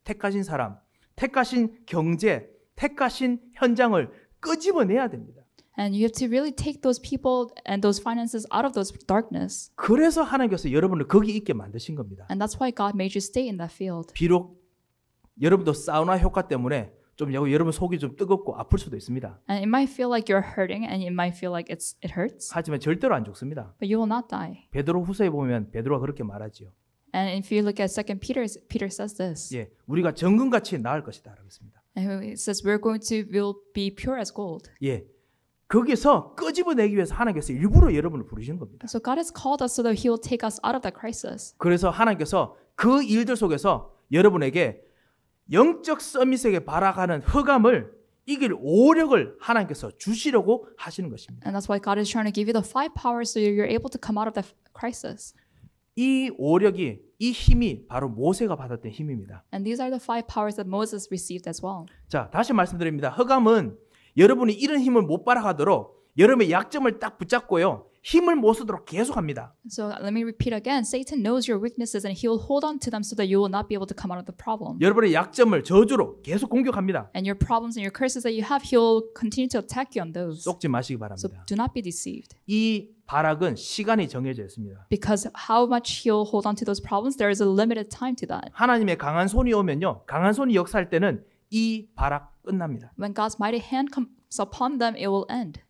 S1: 택하신 사람, 택하신 경제, 택하신 현장을 끄집어내야 됩니다.
S2: And you have to really take those people and those finances out of those darkness.
S1: 그래서 하나님께서 여러분을 거기 있게 만드신 겁니다.
S2: And that's why God made you stay in that field.
S1: 비록 여러분도 사우나 효과 때문에 좀 여러분 속이 좀 뜨겁고 아플 수도 있습니다.
S2: And it might feel like you're hurting and it might feel like it hurts.
S1: 하지만 절대로 안 죽습니다.
S2: But you will not die.
S1: 베드로 후서에 보면 베드로가 그렇게 말하지요.
S2: And if you look at 2 Peter says this.
S1: 예, 우리가 정금같이 나을 것이다 라고 했습니다.
S2: And it says we'll be pure as gold.
S1: 예, 거기서 끄집어내기 위해서 하나님께서 일부러 여러분을 부르신 겁니다.
S2: So God has called us so that He will take us out of that crisis.
S1: 그래서 하나님께서 그 일들 속에서 여러분에게 영적 서밋에게 발악하는 흑암을 이길 오력을 하나님께서 주시려고 하시는 것입니다.
S2: And that's why God is trying to give you the 5 powers so you're able to come out of that crisis.
S1: 이 오력이, 이 힘이 바로 모세가 받았던 힘입니다.
S2: And these are the 5 powers that Moses received as well.
S1: 자, 다시 말씀드립니다. 흑암은 여러분이 이런 힘을 못 발악하도록 여러분의 약점을 딱 붙잡고요. 힘을 못 쓰도록 계속합니다.
S2: So let me repeat again. Satan knows your weaknesses and he will hold on to them so that you will not be able to come out of the problem.
S1: 여러분의 약점을 저주로 계속 공격합니다.
S2: And your problems and your curses that you have, he will continue to attack you on those.
S1: 속지 마시기
S2: So
S1: 바랍니다.
S2: do not be deceived.
S1: 이 발악은 시간이 정해져 있습니다.
S2: Because how much he'll hold on to those problems, there is a limited time to that.
S1: 하나님의 강한 손이 오면요. 강한 손이 역사할 때는 이 발악 끝납니다.
S2: When God's mighty hand comes upon them, it will end.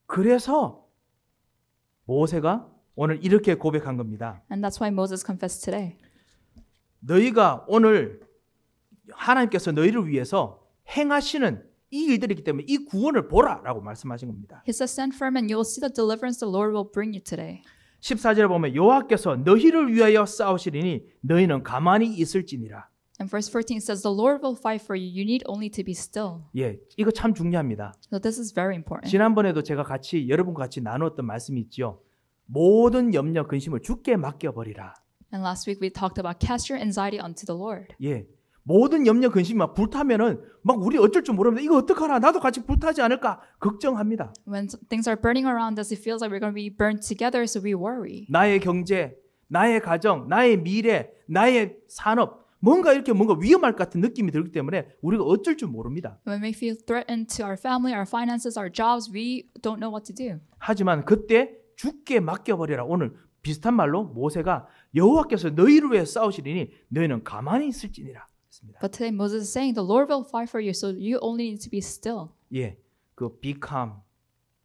S1: 그래서 모세가 오늘 이렇게 고백한 겁니다.
S2: And that's why Moses confessed today.
S1: 너희가 오늘 하나님께서 너희를 위해서 행하시는 이 일들이기 때문에 이 구원을 보라라고 말씀하신 겁니다.
S2: He says, stand firm and you will see the deliverance the Lord will bring you today.
S1: 14절에 보면 여호와께서 너희를 위하여 싸우시리니 너희는 가만히 있을지니라.
S2: And verse 14 says, the Lord will fight for you. You need only to be still.
S1: 예, 이거 참 중요합니다.
S2: So this is very important.
S1: 지난번에도 제가 같이 여러분과 같이 나누었던 말씀이 있죠. 모든 염려 근심을 주께 맡겨버리라.
S2: And last week we talked about cast your anxiety onto the Lord.
S1: 예, 모든 염려 근심이 막 불타면은 막 우리 어쩔 줄 모르면 이거 어떡하나 나도 같이 불타지 않을까 걱정합니다.
S2: When things are burning around us, it feels like we're going to be burned together, so we worry.
S1: 나의 경제, 나의 가정, 나의 미래, 나의 산업 뭔가 위험할 것 같은 느낌이 들기 때문에 우리가 어쩔 줄 모릅니다.
S2: When we feel threatened to our family, our finances, our jobs, we don't know what to do.
S1: 하지만 그때 주께 맡겨버리라. 오늘 비슷한 말로 모세가 여호와께서 너희를 위해 싸우시리니 너희는 가만히 있을지니라 했습니다.
S2: But today Moses is saying the Lord will fight for you, so you only need to be still.
S1: 예, 그 be calm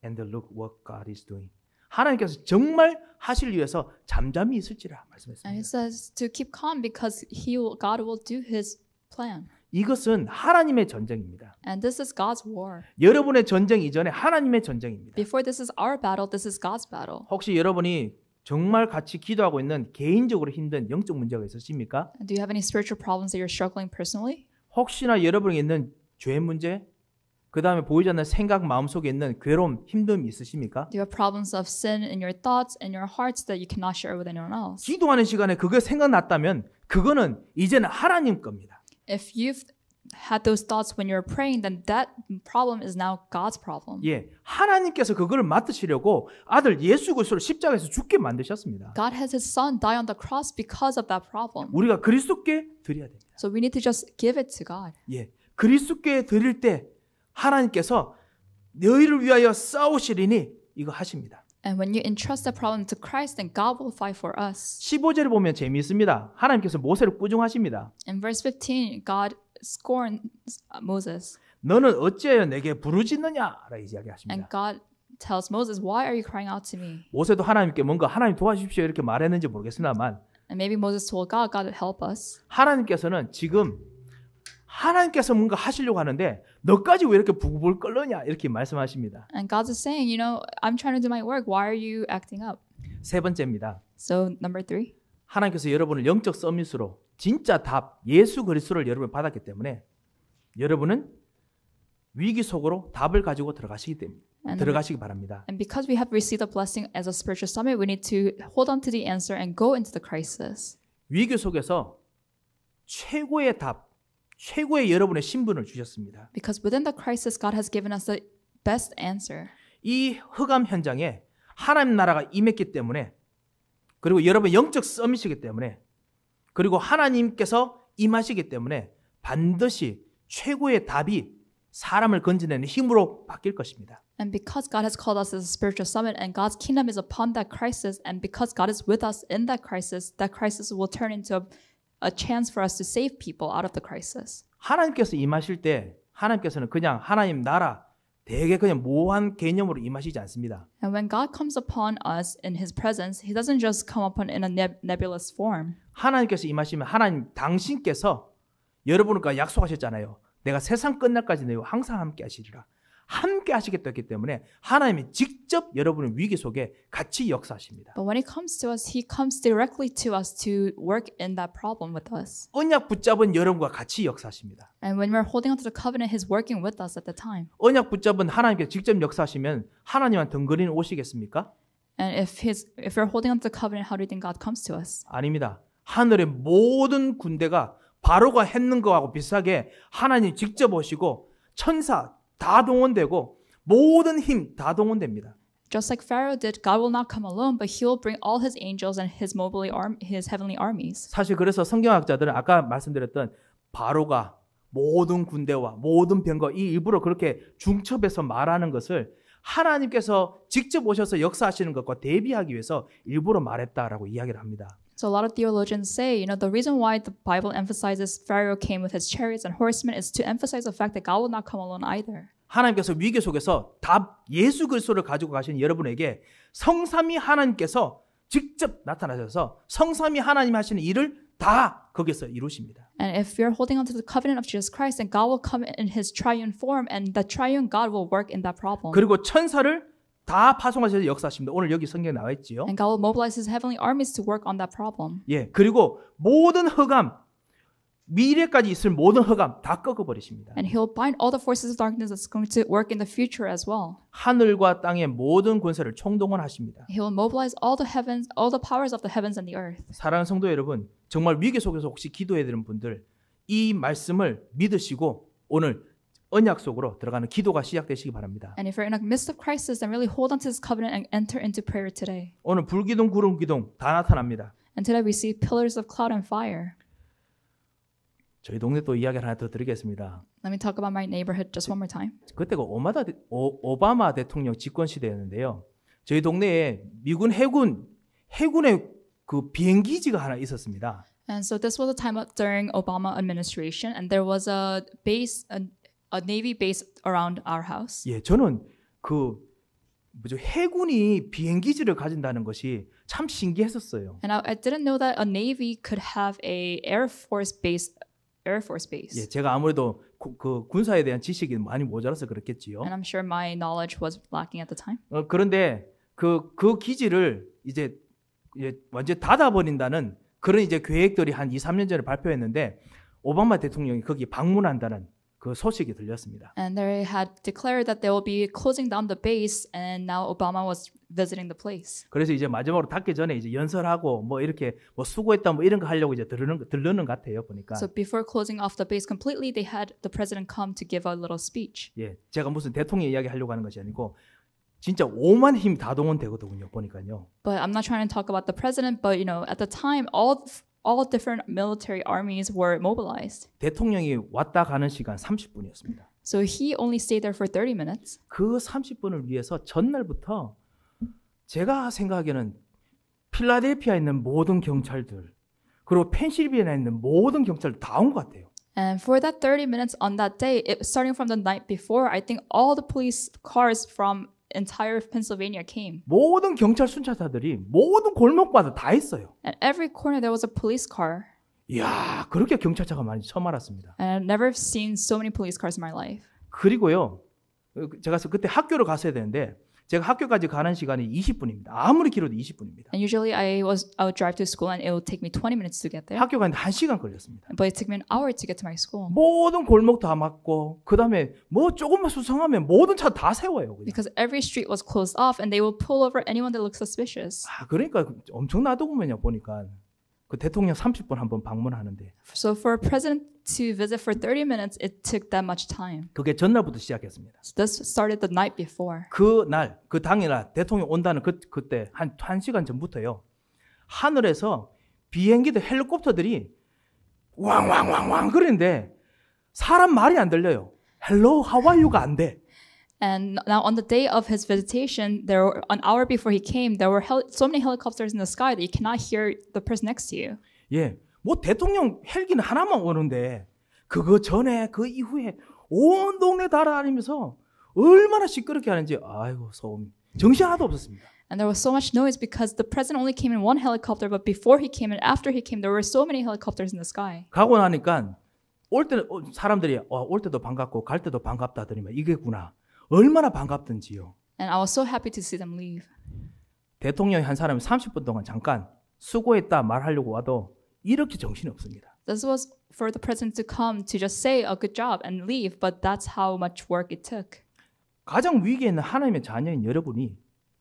S1: and look what God is doing. 하나님께서 정말 하실 위해서 잠잠히 있을지라
S2: And
S1: 말씀했습니다.
S2: it says to keep calm because God will do His plan.
S1: 이것은 하나님의 전쟁입니다.
S2: And this is God's war.
S1: 여러분의 전쟁 이전에 하나님의 전쟁입니다.
S2: Before this is our battle, this is God's battle.
S1: 혹시 여러분이 정말 같이 기도하고 있는 개인적으로 힘든 영적 문제가 있으십니까?
S2: Do you have any spiritual problems that you're struggling personally?
S1: 혹시나 여러분이 있는 죄 문제, 그 다음에 보이지 않는 생각 마음속에 있는 괴로움, 힘듦이 있으십니까?
S2: Do you have problems of sin in your thoughts and your hearts that you cannot share with anyone else?
S1: 기도하는 시간에 그게 생각났다면 그거는 이제는 하나님 겁니다.
S2: If you've had those thoughts when you're praying, then that problem is now God's problem.
S1: 예, 하나님께서 그거를 맡으시려고 아들 예수 그리스도를 십자가에서 죽게 만드셨습니다.
S2: God has His Son die on the cross because of that problem.
S1: 우리가 그리스도께 드려야 됩니다.
S2: So we need to just give it to God.
S1: 예, 그리스도께 드릴 때 하나님께서 너희를 위하여 싸우시리니 이거 하십니다.
S2: And when you entrust the problem to Christ, then God will fight for us.
S1: 15절을 보면 재미있습니다. 하나님께서 모세를 꾸중하십니다.
S2: In verse 15, God scorns Moses.
S1: 너는 어찌하여 내게 부르짖느냐라고 이야기하십니다.
S2: And God tells Moses, why are you crying out to me?
S1: 모세도 하나님께 뭔가 하나님 도와주십시오 이렇게 말했는지 모르겠습니다만
S2: And maybe Moses told God, God help us.
S1: 하나님께서는 지금 하나님께서 뭔가 하시려고 하는데 너까지 왜 이렇게 부글부글 끓느냐 이렇게 말씀하십니다.
S2: And God is saying, you know, I'm trying to do my work. Why are you acting up?
S1: 세 번째입니다.
S2: So number 3,
S1: 하나님께서 여러분을 영적 서밋으로 진짜 답 예수 그리스도를 여러분 받았기 때문에 여러분은 위기 속으로 답을 가지고 들어가시기 바랍니다.
S2: and because we have received a blessing as a spiritual summit, we need to hold on to the answer and go into the crisis.
S1: 위기 속에서 최고의 답, 최고의 여러분의 신분을 주셨습니다.
S2: Because within the crisis, God has given us the best answer.
S1: 이 흑암 현장에 하나님 나라가 임했기 때문에 그리고 여러분 영적 서밋이기 때문에 그리고 하나님께서 임하시기 때문에 반드시 최고의 답이 사람을 건져내는 힘으로 바뀔 것입니다.
S2: And because God has called us as a spiritual summit and God's kingdom is upon that crisis, and because God is with us in that crisis will turn into a chance for us to save people out of the crisis.
S1: 하나님께서 임하실 때 하나님께서는 그냥 하나님 나라 되게 그냥 모호한 개념으로 임하시지 않습니다.
S2: And when God comes upon us in His presence, He doesn't just come upon in a nebulous form.
S1: 하나님께서 임하시면 하나님 당신께서 여러분과 약속하셨잖아요. 내가 세상 끝날까지 너희와 항상 함께 하시리라. 함께 하시겠다 했기 때문에 하나님이 직접 여러분의 위기 속에 같이 역사하십니다.
S2: But when He comes to us, He comes directly to us to work in that problem with us.
S1: 언약 붙잡은 여러분과 같이 역사하십니다.
S2: And when we're holding onto the covenant, He's working with us at the time.
S1: 언약 붙잡은 하나님께서 직접 역사하시면 하나님한테 덩그리는 오시겠습니까?
S2: And if we're holding onto the covenant, how do you think God comes to us?
S1: 아닙니다. 하늘의 모든 군대가 바로가 했는 거하고 비슷하게 하나님 직접 오시고 천사 다 동원되고 모든 힘 다 동원됩니다.
S2: Just like Pharaoh did, God will not come alone, but He will bring all His angels and His heavenly armies.
S1: 사실 그래서 성경학자들은 아까 말씀드렸던 바로가 모든 군대와 모든 병거 이 일부러 그렇게 중첩해서 말하는 것을 하나님께서 직접 오셔서 역사하시는 것과 대비하기 위해서 일부러 말했다라고 이야기를 합니다.
S2: So a lot of theologians say, the reason why the Bible emphasizes Pharaoh came with his chariots and horsemen is to emphasize the fact that God will not come alone either.
S1: 하나님께서 위기 속에서 답 예수 그리스도를 가지고 가신 여러분에게 성삼위 하나님께서 직접 나타나셔서 성삼위 하나님 하시는 일을 다 거기서 이루십니다.
S2: And if you're holding on to the covenant of Jesus Christ, then God will come in His triune form, and the triune God will work in that problem.
S1: 그리고 천사를 다 파송하셔서 역사하십니다. 오늘 여기 성경에 나와 있지요.
S2: And God will mobilize His heavenly armies to work on that problem.
S1: 예, 그리고 모든 흑암, 미래까지 있을 모든 흑암 다 꺾어버리십니다.
S2: And He'll bind all the forces of darkness that's going to work in the future as well.
S1: 하늘과 땅의 모든 권세를 총동원하십니다.
S2: He will mobilize all the powers of the heavens and the earth.
S1: 사랑하는 성도 여러분, 정말 위기 속에서 혹시 기도해야 되는 분들 이 말씀을 믿으시고 오늘 언약 속으로 들어가는 기도가 시작되시기 바랍니다.
S2: And if you're in the midst of crisis, then really hold on to this covenant and enter into prayer today.
S1: 오늘 불기둥, 구름 기둥 다 나타납니다.
S2: And today we see pillars of cloud and fire.
S1: 저희 동네 또 이야기를 하나 더 드리겠습니다.
S2: Let me talk about my neighborhood just one more time.
S1: 그때가 오바마 대통령 집권 시대였는데요. 저희 동네에 미군 해군의 그 비행기지가 하나 있었습니다.
S2: And so this was a time during Obama administration, and there was a base, a Navy base around our house.
S1: 예, 저는 해군이 비행기지를 가진다는 것이 참 신기했었어요.
S2: And I didn't know that a Navy could have a Air Force base.
S1: 예, 제가 아무래도 그 군사에 대한 지식이 많이 모자라서 그렇겠지요.
S2: And I'm sure my knowledge was lacking at the time.
S1: 그런데 그 기지를 이제 완전 닫아버린다는 그런 이제 계획들이 한 2, 3년 전에 발표했는데 오바마 대통령이 거기 방문한다는 그 소식이 들렸습니다.
S2: And they had declared that they will be closing down the base, and now Obama was visiting the place.
S1: 그래서 이제 마지막으로 닫기 전에 이제 연설하고 뭐 이렇게 뭐 수고했다 뭐 이런 거 하려고 이제 들르는 것 같아요 보니까.
S2: So before closing off the base completely, they had the president come to give a little speech.
S1: 예, 제가 무슨 대통령 이야기 하려고 하는 것이 아니고 진짜 오만 힘 다 동원되거든요 보니까요.
S2: But I'm not trying to talk about the president, but you know, at the time, all different military armies were mobilized.
S1: 대통령이 왔다 가는 시간 30분이었습니다.
S2: So he only stayed there for 30 minutes.
S1: 그 30분을 위해서 전날부터 제가 생각하기에는 필라델피아에 있는 모든 경찰들 그리고 펜실베니아에 있는 모든 경찰들 다 온 것 같아요.
S2: And for that 30 minutes on that day, starting from the night before, I think all the police cars from entire Pennsylvania came.
S1: 모든 경찰 순찰차들이 모든 골목마다 다 있어요.
S2: At every corner there was a police car.
S1: 이야, 그렇게 경찰차가 많이 처음 알았습니다.
S2: And I've never seen so many police cars in my life.
S1: 그리고요, 제가 그때 학교를 갔어야 되는데 제가 학교까지 가는 시간이 20분입니다. 아무리 길어도 20분입니다.
S2: And usually I would drive to school and it would take me 20 minutes to get there.
S1: 학교 가는데 1시간 걸렸습니다.
S2: But it took me an hour to get to my school.
S1: 모든 골목 다 막고 그 다음에 뭐 조금만 수상하면 모든 차 다 세워요. 그냥.
S2: Because every street was closed off and they will pull over anyone that looks suspicious.
S1: 그러니까 엄청 놔두고면요 보니까 그 대통령 30분 한번 방문하는데
S2: So for a president to visit for 30 minutes, it took that much time.
S1: 그게 전날부터 시작했습니다.
S2: So this started the night before.
S1: 그 당일날 대통령 온다는 그때 한 1시간 전부터요. 하늘에서 비행기들 헬리콥터들이 왕왕왕왕 그러는데 사람 말이 안 들려요. Hello, how are you가 안 돼.
S2: And now on the day of his visitation, an hour before he came, there were so many helicopters in the sky that you cannot hear the person next to you.
S1: 예, 뭐 대통령 헬기는 하나만 오는데 그거 전에 그 이후에 온 동네 달아다니면서 얼마나 시끄럽게 하는지 아이고 소음 정신 하나도 없었습니다.
S2: And there was so much noise because the president only came in one helicopter, but before he came and after he came, there were so many helicopters in the sky.
S1: 가고 나니까 올 때는 사람들이 올 때도 반갑고 갈 때도 반갑다더니만 이게구나. 얼마나 반갑던지요.
S2: And I was so happy to see them leave.
S1: 대통령이 한 사람이 30분 동안 잠깐 수고했다 말하려고 와도 이렇게 정신이 없습니다.
S2: This was for the president to come to just say a good job and leave, but that's how much work it took.
S1: 가장 위기에 있는 하나님의 자녀인 여러분이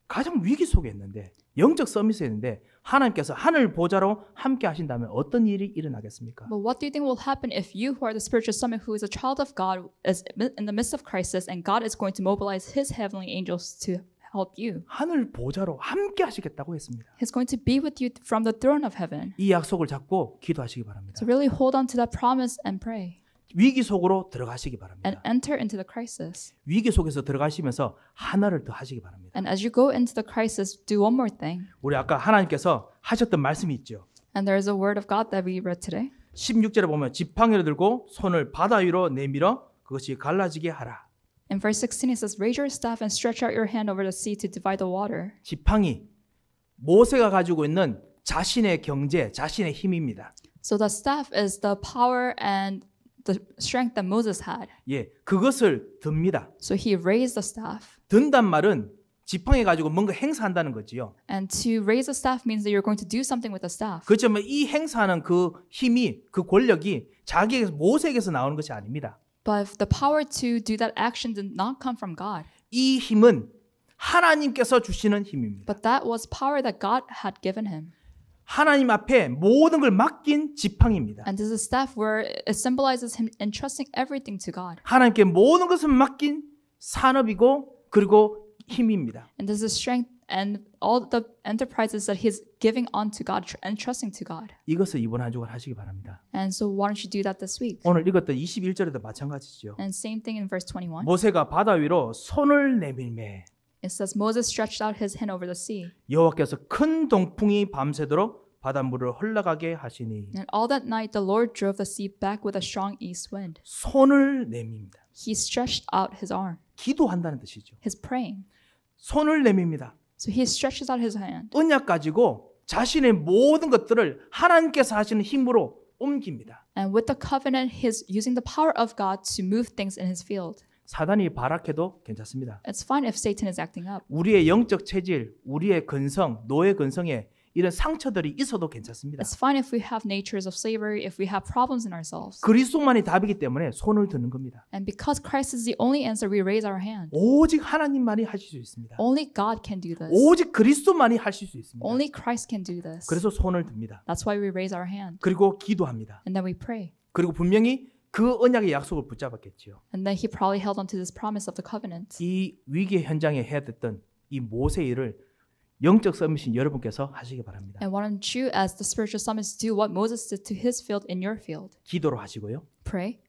S1: 가장 위기 속에 있는데 영적 서밋에 있는데 하나님께서 하늘 보좌로 함께 하신다면 어떤 일이 일어나겠습니까?
S2: But what do you think will happen if you, who are the spiritual summit, who is a child of God, is in the midst of crisis, and God is going to mobilize His heavenly angels to help you?
S1: 하늘 보좌로 함께 하시겠다고 했습니다.
S2: He's going to be with you from the throne of heaven.
S1: 이 약속을 잡고 기도하시기 바랍니다.
S2: So really hold on to that promise and pray.
S1: 위기 속으로 들어가시기
S2: And
S1: 바랍니다.
S2: enter into the crisis.
S1: 위기 속에서 들어가시면서 하나를 더 하시기 바랍니다.
S2: And as you go into the crisis, do one more thing.
S1: 우리 아까 하나님께서 하셨던 말씀이 있죠.
S2: And there is a word of God that we read today.
S1: 16절에 보면 지팡이를 들고 손을 바다 위로 내밀어 그것이 갈라지게 하라.
S2: In verse 16 it says, raise your staff and stretch out your hand over the sea to divide the water.
S1: 지팡이, 모세가 가지고 있는 자신의 경제, 자신의 힘입니다.
S2: So the staff is the power and the strength that Moses had.
S1: 예, 그것을 듭니다.
S2: So he raised the staff.
S1: 든단 말은 지팡이 가지고 뭔가 행사한다는 거지요.
S2: And to raise the staff means that you're going to do something with the staff.
S1: 그렇지만 이 행사하는 그 힘이, 그 권력이 자기에게서 모세에게서 나오는 것이 아닙니다.
S2: But the power to do that action did not come from God.
S1: 이 힘은 하나님께서 주시는 힘입니다.
S2: But that was power that God had given him.
S1: 하나님 앞에 모든 걸 맡긴 지팡이입니다.
S2: And this is staff where it symbolizes him entrusting everything to God.
S1: 하나님께 모든 것을 맡긴 산업이고 그리고 힘입니다.
S2: And this is strength and all the enterprises that he's giving onto God and trusting to God.
S1: 이것을 이번 한 주간 하시기 바랍니다.
S2: And so why don't you do that this week?
S1: 오늘 읽었던 21절에도 마찬가지죠.
S2: And same thing in verse 21.
S1: 모세가 바다 위로 손을 내밀매
S2: It says Moses stretched out his hand over the sea.
S1: 여호와께서 큰 동풍이 밤새도록 바닷물을 흘러가게 하시니
S2: And all that night the Lord drove the sea back with a strong east wind.
S1: 손을 내밉니다.
S2: He stretched out his arm.
S1: 기도한다는 뜻이죠.
S2: He's praying.
S1: 손을 내밉니다.
S2: So he stretches out his hand.
S1: 언약 가지고 자신의 모든 것들을 하나님께서 하시는 힘으로 옮깁니다.
S2: And with the covenant, he's using the power of God to move things in his field.
S1: 사단이 발악해도 괜찮습니다.
S2: It's fine if Satan is acting up.
S1: 우리의 영적 체질, 우리의 근성, 노예 근성에 이런 상처들이 있어도 괜찮습니다.
S2: It's fine if we have natures of slavery, if we have problems in ourselves.
S1: 그리스도만이 답이기 때문에 손을 드는 겁니다.
S2: And because Christ is the only answer, we raise our hand.
S1: 오직 하나님만이 하실 수 있습니다.
S2: Only God can do this.
S1: 오직 그리스도만이 하실 수 있습니다.
S2: Only Christ can do this.
S1: 그래서 손을 듭니다.
S2: That's why we raise our hand.
S1: 그리고 기도합니다.
S2: And then we pray.
S1: 그리고 분명히 그 언약의 약속을 붙잡았겠지요.
S2: And then he probably held on to this promise of the covenant.
S1: 이 위기의 현장에 해야 됐던 이 모세 일을 영적 서밋인 여러분께서 하시기 바랍니다.
S2: And why don't you, as the spiritual summits, do what Moses did to his field in your field?
S1: 기도로 하시고요.
S2: Pray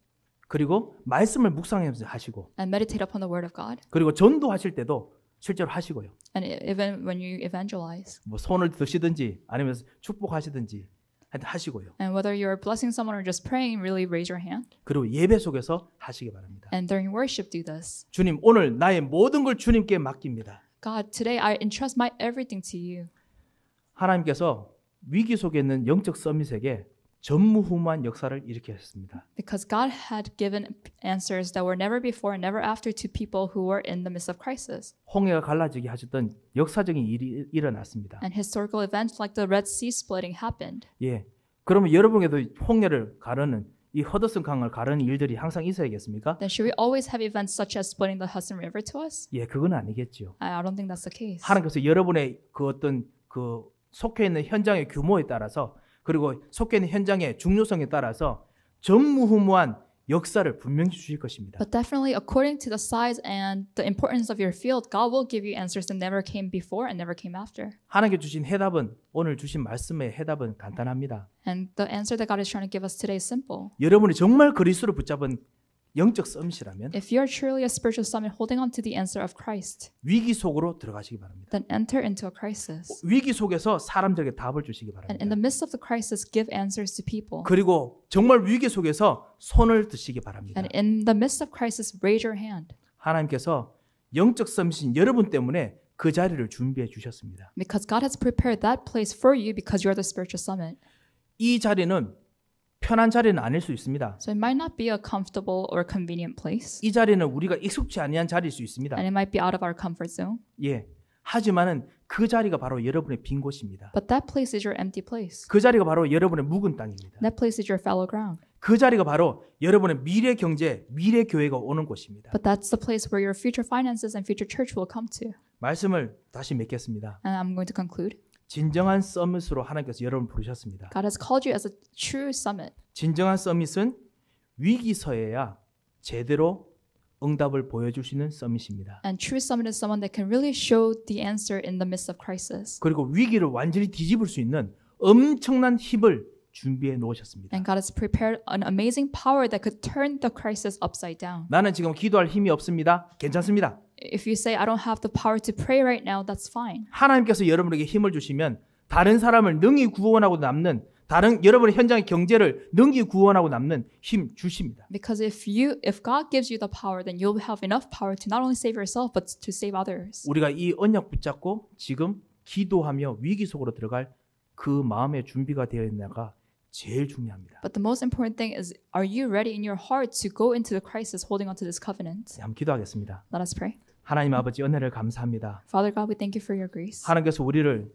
S1: 그리고 말씀을 묵상하면서 하시고
S2: and meditate upon the word of God.
S1: 그리고 전도하실 때도 실제로 하시고요.
S2: And even when you evangelize.
S1: 뭐 손을 드시든지 아니면 축복하시든지 하여튼 하시고요.
S2: And whether you're blessing someone or just praying, really raise your hand.
S1: 그리고 예배 속에서 하시기 바랍니다.
S2: And during worship, do this.
S1: 주님, 오늘 나의 모든 걸 주님께 맡깁니다.
S2: God, today I entrust my everything to you.
S1: 하나님께서 위기 속에 있는 영적 서밋에게 전무후무한 역사를 일으켰습니다.
S2: Because God had given answers that were never before and never after to people who were in the midst of crisis.
S1: 홍해가 갈라지게 하셨던 역사적인 일이 일어났습니다.
S2: And historical events like the Red Sea splitting happened.
S1: 예. 그러면 여러분에게도 홍해를 가르는 이 허드슨 강을 가르는 일들이 항상 있어야겠습니까?
S2: Then should we always have events such as splitting the Hudson River to us?
S1: 예, 그건 아니겠죠.
S2: I don't think that's the case.
S1: 하나님께서 여러분의 그 어떤 그 속해 있는 현장의 규모에 따라서 그리고 속해 있는 현장의 중요성에 따라서 전무후무한 역사를 분명히 주실 것입니다.
S2: But definitely, according to the size and the importance of your field, God will give you answers that never came before and never came after.
S1: 하나님께 주신 해답은 오늘 주신 말씀의 해답은 간단합니다.
S2: And the answer that God is trying to give us today is simple.
S1: 여러분이 정말 그리스도를 붙잡은 영적 썸이라면
S2: If you're truly a spiritual summit holding on to the answer of Christ,
S1: 위기 속으로 들어가시기 바랍니다.
S2: then enter into a crisis.
S1: 위기 속에서 사람들에게 답을 주시기
S2: And in the
S1: 바랍니다.
S2: midst of the crisis, give answers to people.
S1: 그리고 정말 위기 속에서 손을 드시기 바랍니다.
S2: And in the midst of crisis, raise your hand.
S1: 하나님께서 영적 썸이신 여러분 때문에 그 자리를 준비해 주셨습니다.
S2: Because God has prepared that place for you because you're the spiritual summit.
S1: 이 자리는 편한 자리는 아닐 수 있습니다.
S2: So it might not be a comfortable or convenient place.
S1: 이 자리는 우리가 익숙치 아니한 자리일 수 있습니다.
S2: And it might be out of our comfort zone.
S1: 예. 하지만은 그 자리가 바로 여러분의 빈 곳입니다.
S2: But that place is your empty place.
S1: 그 자리가 바로 여러분의 묵은 땅입니다.
S2: That place is your fallow ground.
S1: 그 자리가 바로 여러분의 미래 경제, 미래 교회가 오는 곳입니다.
S2: But that's the place where your future finances and future church will come to.
S1: 말씀을 다시 맺겠습니다.
S2: And I'm going to conclude.
S1: 진정한 서밋으로 하나님께서 여러분을 부르셨습니다.
S2: God has called you as a true summit.
S1: 진정한 서밋은 위기서에야 제대로 응답을 보여주시는 서밋입니다.
S2: And true summit is someone that can really show the answer in the midst of crisis.
S1: 그리고 위기를 완전히 뒤집을 수 있는 엄청난 힘을 준비해 놓으셨습니다.
S2: And God has prepared an amazing power that could turn the crisis upside down.
S1: 나는 지금 기도할 힘이 없습니다. 괜찮습니다.
S2: If you say, I don't have the power to pray right now, that's fine.
S1: 하나님께서 여러분에게 힘을 주시면 다른 사람을 능히 구원하고 남는 다른 여러분의 현장의 경제를 능히 구원하고 남는 힘 주십니다.
S2: Because if God gives you the power, then you'll have enough power to not only save yourself, but to save others.
S1: 우리가 이 언약 붙잡고 지금 기도하며 위기 속으로 들어갈 그 마음의 준비가 되어 있나가 제일 중요합니다.
S2: But the most important thing is, are you ready in your heart to go into the crisis holding on to this covenant?
S1: 한번 기도하겠습니다.
S2: Let us pray.
S1: 하나님 아버지 은혜를 감사합니다.
S2: Father God, we thank you for your grace.
S1: 하나님께서 우리를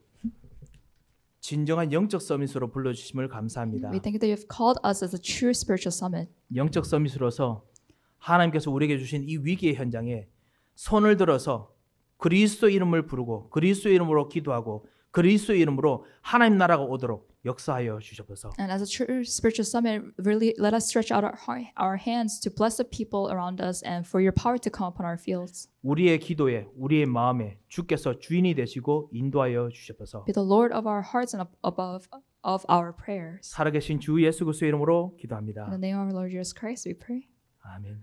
S1: 진정한 영적 서밋으로 불러주심을 감사합니다.
S2: We thank you that you have called us as a true spiritual summit.
S1: 영적 서밋으로서 하나님께서 우리에게 주신 이 위기의 현장에 손을 들어서 그리스도 이름을 부르고 그리스도 이름으로 기도하고 그리스도 이름으로 하나님 나라가 오도록 역사하여 주셔서
S2: And as a true spiritual summit, really let us stretch out our hands to bless the people around us and for your power to come upon our fields.
S1: 우리의 기도에 우리의 마음에 주께서 주인이 되시고 인도하여 주셔서
S2: Be the Lord of our hearts and above of our prayers.
S1: 살아계신 주 예수 그리스도의 이름으로 기도합니다.
S2: In the name of our Lord Jesus Christ, we pray.
S1: 아멘.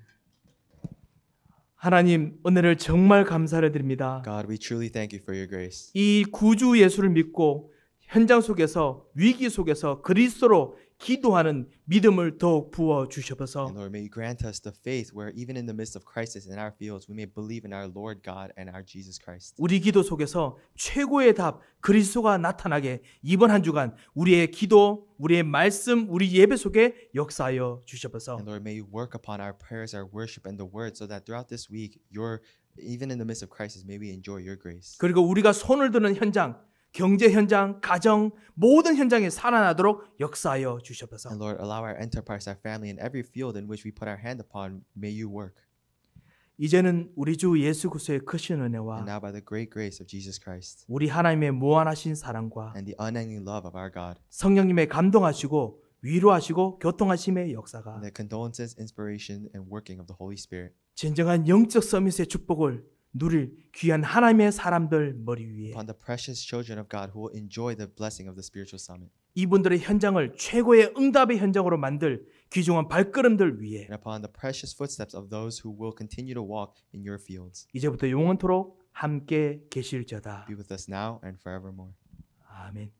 S1: 하나님 은혜를 정말 감사를 드립니다.
S3: God, we truly thank you for your grace.
S1: 이 구주 예수를 믿고 현장 속에서 위기 속에서 그리스도로 기도하는 믿음을 더욱 부어 주셔서
S3: And Lord, may you grant us the faith where even in the midst of crisis in our fields, we may believe in our Lord God and our Jesus Christ.
S1: 우리 기도 속에서 최고의 답 그리스도가 나타나게 이번 한 주간 우리의 기도, 우리의 말씀, 우리 예배 속에 역사하여 주셔서
S3: And Lord, may you work upon our prayers, our worship, and the word so that throughout this week, even in the midst of crisis, may we enjoy your grace.
S1: 그리고 우리가 손을 드는 현장 경제 현장, 가정 모든 현장에 살아나도록 역사하여 주시옵소서.
S3: And Lord, allow our enterprise, our family, and every field in which we put our hand upon, may you work.
S1: 이제는 우리 주 예수 그리스도의 크신
S3: And
S1: 은혜와
S3: now by the great grace of Jesus Christ
S1: 우리 하나님의 무한하신 사랑과
S3: and the unending love of our God,
S1: 성령님의 감동하시고 위로하시고 교통하심의 역사가
S3: and the condolences, inspiration, and working of the Holy Spirit
S1: 진정한 영적 서밋의 축복을 누릴 귀한 하나님의 사람들 머리 위에
S3: upon the precious children of God who will enjoy the blessing of the spiritual summit,
S1: 이분들의 현장을 최고의 응답의 현장으로 만들 귀중한 발걸음들 위에
S3: and upon the precious footsteps of those who will continue to walk in your fields.
S1: 이제부터 영원토록 함께 계실지어다.
S3: Be with us now and forevermore.
S1: 아멘.